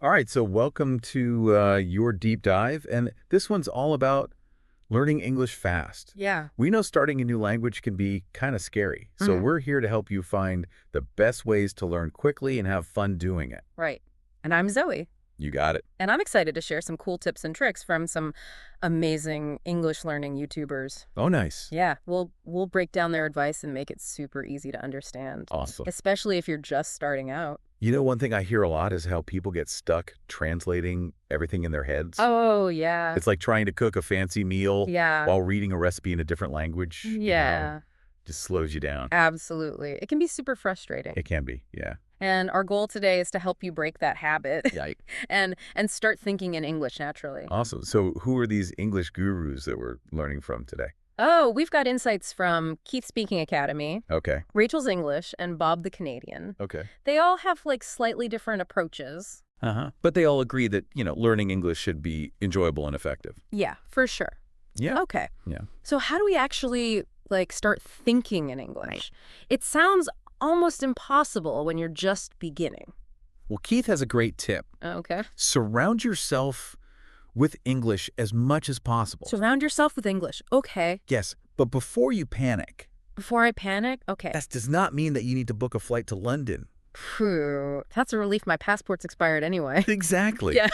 All right, so welcome to your deep dive, and this one's all about learning English fast. Yeah. We know starting a new language can be kind of scary, so Mhm. we're here to help you find the best ways to learn quickly and have fun doing it. Right. And I'm Zoe, You got it. and I'm excited to share some cool tips and tricks from some amazing English learning YouTubers. Oh, nice. Yeah, we'll break down their advice and make it super easy to understand, Awesome. especially if you're just starting out. You know, one thing I hear a lot is how people get stuck translating everything in their heads. Oh, yeah. It's like trying to cook a fancy meal Yeah. while reading a recipe in a different language. Yeah. Just slows you down. Absolutely. It can be super frustrating. It can be, yeah. And our goal today is to help you break that habit Yeah. and start thinking in English naturally. Awesome. So who are these English gurus that we're learning from today? Oh, we've got insights from Keith Speaking Academy, Okay. Rachel's English, and Bob the Canadian. Okay. They all have like slightly different approaches. Uh-huh. But they all agree that, learning English should be enjoyable and effective. Yeah, for sure. Yeah. Okay. Yeah. So how do we actually start thinking in English? It sounds almost impossible when you're just beginning. Well, Keith has a great tip. Okay. Surround yourself with English as much as possible. Surround yourself with English. Okay. Yes, but before you panic, Before I panic? Okay. that does not mean that you need to book a flight to London. Phew. That's a relief. My passport's expired anyway. Exactly. Yeah.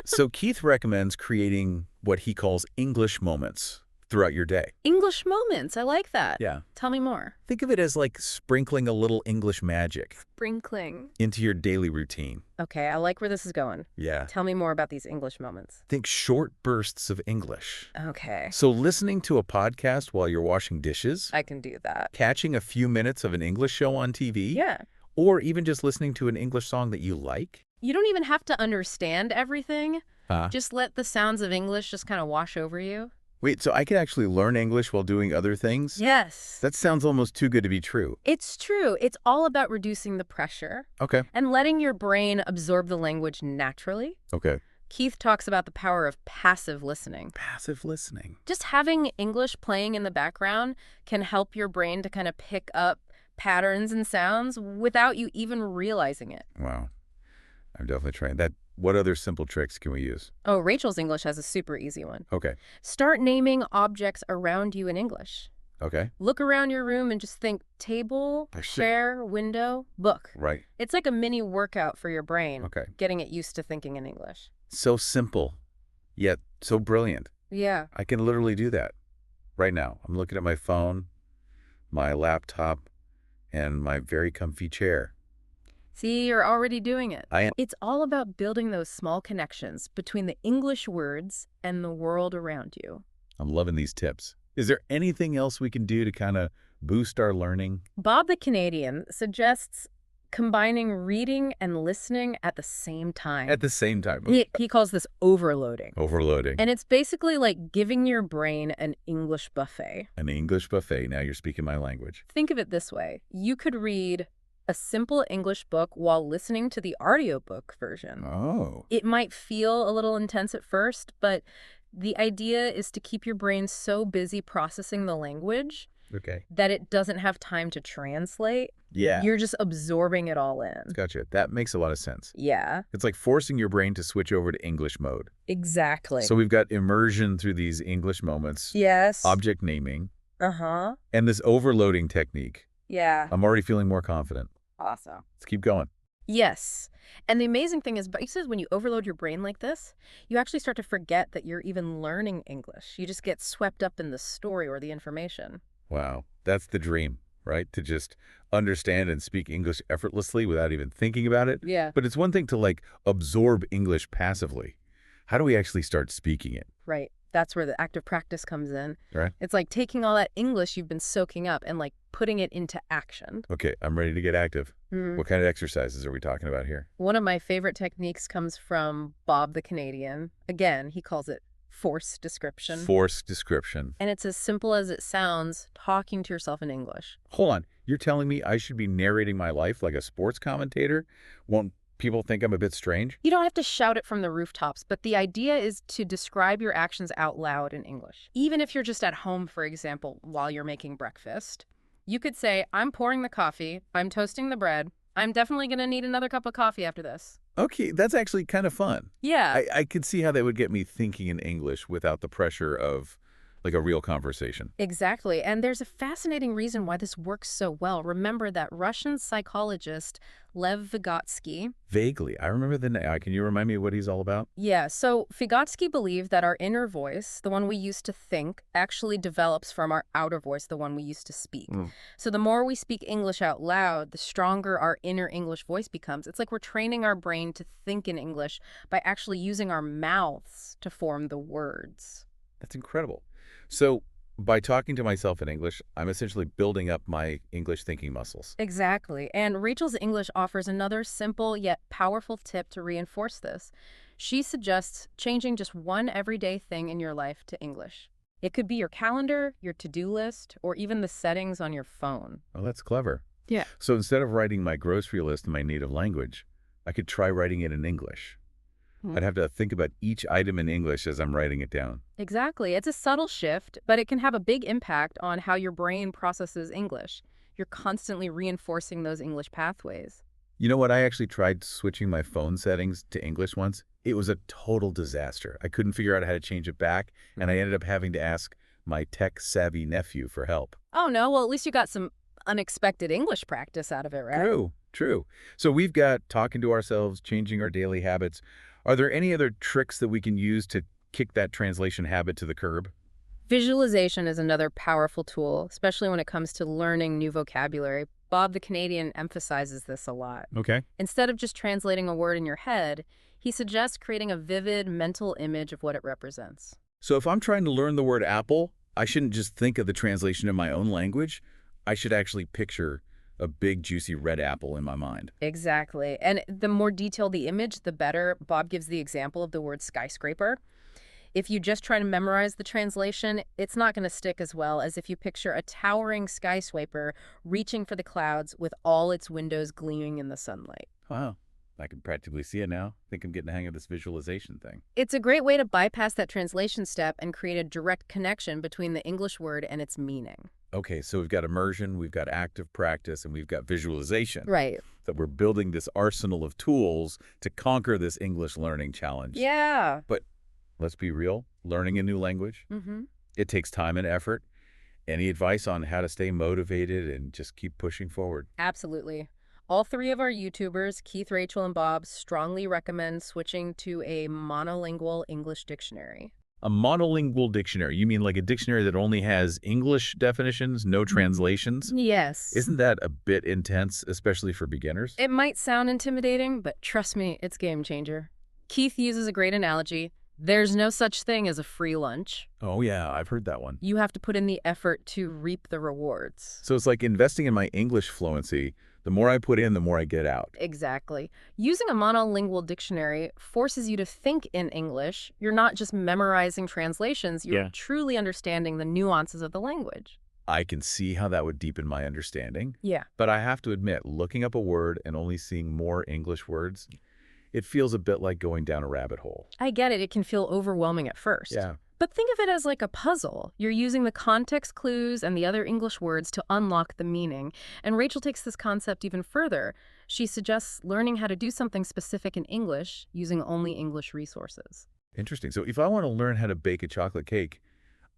So Keith recommends creating what he calls English moments throughout your day. English moments. I like that. Yeah. Tell me more. Think of it as like sprinkling a little English magic Sprinkling. into your daily routine. Okay, I like where this is going. Yeah. Tell me more about these English moments. Think short bursts of English. Okay, So listening to a podcast while you're washing dishes, I can do that. catching a few minutes of an English show on TV, Yeah. or even just listening to an English song that you like. You don't even have to understand everything. Huh? Just let the sounds of English just kind of wash over you. Wait, so I can actually learn English while doing other things? Yes. That sounds almost too good to be true. It's true. It's all about reducing the pressure Okay. and letting your brain absorb the language naturally. Okay. Keith talks about the power of passive listening. Passive listening. Just having English playing in the background can help your brain to kind of pick up patterns and sounds without you even realizing it. Wow. I'm definitely trying that. What other simple tricks can we use? Oh, Rachel's English has a super easy one. Okay. Start naming objects around you in English. Okay. Look around your room and just think table, I see. chair, window, book. Right. It's like a mini workout for your brain, Okay. getting it used to thinking in English. So simple, yet so brilliant. Yeah. I can literally do that right now. I'm looking at my phone, my laptop, and my very comfy chair. See, you're already doing it. I am. It's all about building those small connections between the English words and the world around you. I'm loving these tips. Is there anything else we can do to kind of boost our learning? Bob the Canadian suggests combining reading and listening at the same time. At the same time, He calls this overloading. overloading. And it's basically like giving your brain an English buffet. An English buffet. Now you're speaking my language. Think of it this way. You could read a simple English book while listening to the audiobook version. Oh. It might feel a little intense at first, but the idea is to keep your brain so busy processing the language Okay. that it doesn't have time to translate. Yeah. You're just absorbing it all in. Gotcha. That makes a lot of sense. Yeah, It's like forcing your brain to switch over to English mode. exactly. So we've got immersion through these English moments, Yes. object naming, Uh-huh. and this overloading technique. Yeah. I'm already feeling more confident. Awesome. Let's keep going. Yes. And the amazing thing is, he says when you overload your brain like this, you actually start to forget that you're even learning English. You just get swept up in the story or the information. Wow. That's the dream, right? To just understand and speak English effortlessly without even thinking about it. Yeah. But it's one thing to like absorb English passively. How do we actually start speaking it? Right. That's where the active practice comes in. Right? It's like taking all that English you've been soaking up and like putting it into action. Okay, I'm ready to get active. Mhm. What kind of exercises are we talking about here? One of my favorite techniques comes from Bob the Canadian. Again, he calls it force description. Force description. And it's as simple as it sounds, talking to yourself in English. Hold on. You're telling me I should be narrating my life like a sports commentator? Won't people think I'm a bit strange? You don't have to shout it from the rooftops, but the idea is to describe your actions out loud in English. Even if you're just at home, for example, while you're making breakfast, you could say, I'm pouring the coffee, I'm toasting the bread, I'm definitely going to need another cup of coffee after this. Okay, that's actually kind of fun. Yeah. I could see how that would get me thinking in English without the pressure of like a real conversation. Exactly. And there's a fascinating reason why this works so well. Remember that Russian psychologist Lev Vygotsky. Vaguely. I remember the name. Can you remind me what he's all about? Yeah, so Vygotsky believed that our inner voice, the one we used to think, actually develops from our outer voice, the one we used to speak. Mm. So the more we speak English out loud, the stronger our inner English voice becomes. It's like we're training our brain to think in English by actually using our mouths to form the words. That's incredible. So, by talking to myself in English, I'm essentially building up my English thinking muscles. Exactly. And Rachel's English offers another simple yet powerful tip to reinforce this. She suggests changing just one everyday thing in your life to English. It could be your calendar, your to-do list, or even the settings on your phone. Oh, that's clever. Yeah. So, instead of writing my grocery list in my native language, I could try writing it in English. I'd have to think about each item in English as I'm writing it down. Exactly. It's a subtle shift, but it can have a big impact on how your brain processes English. You're constantly reinforcing those English pathways. You know what? I actually tried switching my phone settings to English once. It was a total disaster. I couldn't figure out how to change it back, and I ended up having to ask my tech-savvy nephew for help. Oh, no. Well, at least you got some unexpected English practice out of it, right? True, true. So we've got talking to ourselves, changing our daily habits. Are there any other tricks that we can use to kick that translation habit to the curb? Visualization is another powerful tool, especially when it comes to learning new vocabulary. Bob the Canadian emphasizes this a lot. Okay. Instead of just translating a word in your head, he suggests creating a vivid mental image of what it represents. So if I'm trying to learn the word apple, I shouldn't just think of the translation in my own language. I should actually picture a big, juicy red apple in my mind. Exactly. And the more detailed the image, the better. Bob gives the example of the word skyscraper. If you just try to memorize the translation, it's not going to stick as well as if you picture a towering skyscraper reaching for the clouds with all its windows gleaming in the sunlight. Wow. I can practically see it now. I think I'm getting the hang of this visualization thing. It's a great way to bypass that translation step and create a direct connection between the English word and its meaning. Okay, so we've got immersion, we've got active practice, and we've got visualization. Right. That we're building this arsenal of tools to conquer this English learning challenge. Yeah. But let's be real, learning a new language, Mm-hmm. it takes time and effort. Any advice on how to stay motivated and just keep pushing forward? Absolutely. All three of our YouTubers, Keith, Rachel, and Bob, strongly recommend switching to a monolingual English dictionary. A monolingual dictionary. You mean like a dictionary that only has English definitions, no translations? Yes. Isn't that a bit intense, especially for beginners? It might sound intimidating, but trust me, it's game changer. Keith uses a great analogy. There's no such thing as a free lunch. Oh yeah, I've heard that one. You have to put in the effort to reap the rewards. So it's like investing in my English fluency. The more I put in, the more I get out. Exactly. Using a monolingual dictionary forces you to think in English. You're not just memorizing translations, you're truly understanding the nuances of the language. I can see how that would deepen my understanding. Yeah. But I have to admit, looking up a word and only seeing more English words, it feels a bit like going down a rabbit hole. I get it. It can feel overwhelming at first. Yeah. But think of it as like a puzzle. You're using the context clues and the other English words to unlock the meaning. And Rachel takes this concept even further. She suggests learning how to do something specific in English using only English resources. Interesting. So if I want to learn how to bake a chocolate cake,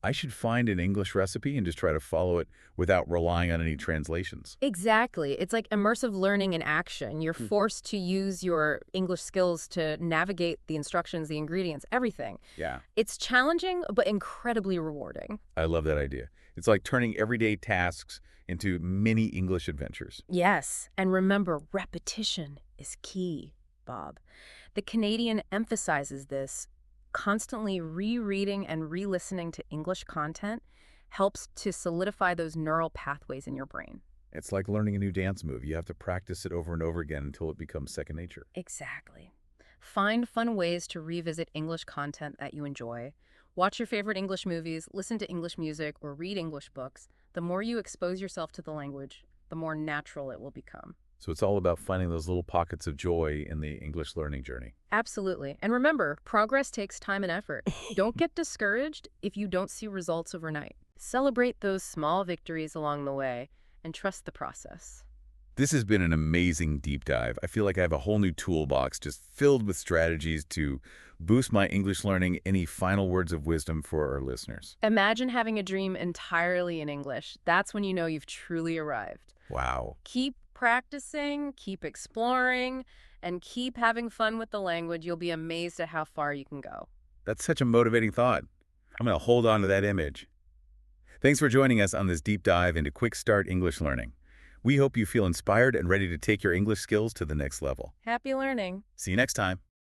I should find an English recipe and just try to follow it without relying on any translations. Exactly. It's like immersive learning in action. You're forced to use your English skills to navigate the instructions, the ingredients, everything. Yeah. It's challenging, but incredibly rewarding. I love that idea. It's like turning everyday tasks into mini English adventures. Yes. And remember, repetition is key, Bob. The Canadian emphasizes this. Constantly rereading and re-listening to English content helps to solidify those neural pathways in your brain. It's like learning a new dance move. You have to practice it over and over again until it becomes second nature. Exactly. Find fun ways to revisit English content that you enjoy. Watch your favorite English movies, listen to English music, or read English books. The more you expose yourself to the language, the more natural it will become. So it's all about finding those little pockets of joy in the English learning journey. Absolutely. And remember, progress takes time and effort. Don't get discouraged if you don't see results overnight. Celebrate those small victories along the way and trust the process. This has been an amazing deep dive. I feel like I have a whole new toolbox just filled with strategies to boost my English learning. Any final words of wisdom for our listeners? Imagine having a dream entirely in English. That's when you know you've truly arrived. Wow. Keep practicing, keep exploring, and keep having fun with the language. You'll be amazed at how far you can go. That's such a motivating thought. I'm going to hold on to that image. Thanks for joining us on this deep dive into Quick Start English Learning. We hope you feel inspired and ready to take your English skills to the next level. Happy learning! See you next time.